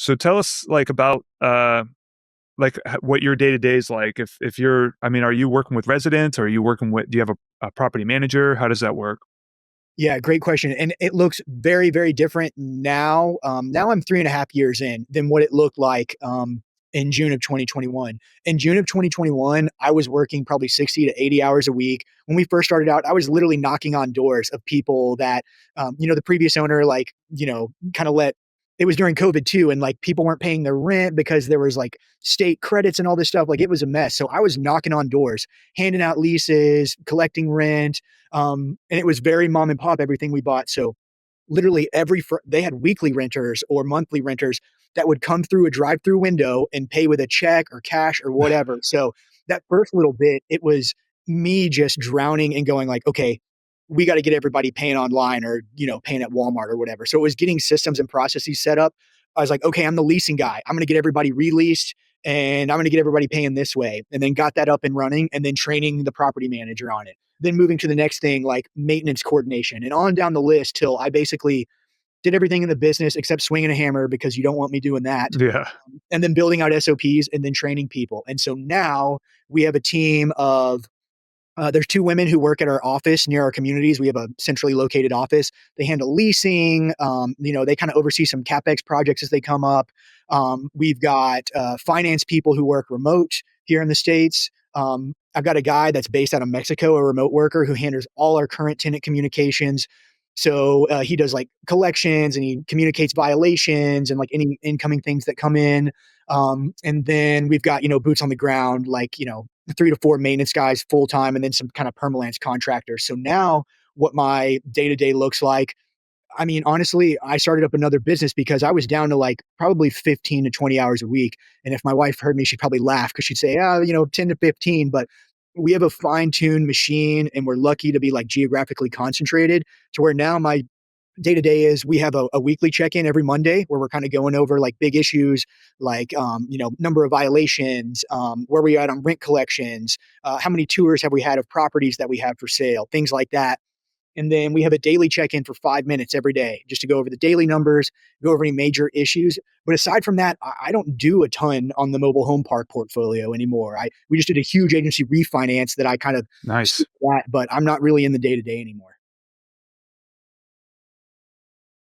So tell us like about what your day to day is like. If you're, I mean, are you working with residents? Or are you working with? Do you have a property manager? How does that work? Yeah, great question. And it looks very, very different now. Now I'm 3.5 years in than what it looked like in June of 2021. In June of 2021, I was working probably 60 to 80 hours a week. When we first started out, I was literally knocking on doors of people that, the previous owner, like, kind of let, it was during COVID too. And like people weren't paying their rent because there was like state credits and all this stuff. Like it was a mess. So I was knocking on doors, handing out leases, collecting rent, and it was very mom and pop, everything we bought. So literally they had weekly renters or monthly renters that would come through a drive-through window and pay with a check or cash or whatever. So that first little bit, it was me just drowning and going like, okay, we got to get everybody paying online or, paying at Walmart or whatever. So it was getting systems and processes set up. I was like, okay, I'm the leasing guy. I'm going to get everybody released and I'm going to get everybody paying this way. And then got that up and running and then training the property manager on it. Then moving to the next thing, like maintenance coordination and on down the list till I basically did everything in the business except swinging a hammer because you don't want me doing that. Yeah. And then building out SOPs and then training people. And so now we have a team of there's two women who work at our office near our communities. We have a centrally located office. They handle leasing. They kind of oversee some CapEx projects as they come up. We've got finance people who work remote here in the States. I've got a guy that's based out of Mexico, a remote worker who handles all our current tenant communications. So he does like collections and he communicates violations and like any incoming things that come in. And then we've got, boots on the ground, like, 3 to 4 maintenance guys full time, and then some kind of permalance contractors. So now what my day to day looks like, I mean, honestly, I started up another business because I was down to like probably 15 to 20 hours a week. And if my wife heard me, she'd probably laugh because she'd say, 10 to 15. But we have a fine tuned machine and we're lucky to be like geographically concentrated to where now my day to day is we have a weekly check in every Monday where we're kind of going over like big issues like number of violations, where we at on rent collections, how many tours have we had of properties that we have for sale, things like that. And then we have a daily check in for 5 minutes every day just to go over the daily numbers, go over any major issues. But aside from that, I don't do a ton on the mobile home park portfolio anymore. We just did a huge agency refinance that I kind of Nice. that, but I'm not really in the day to day anymore.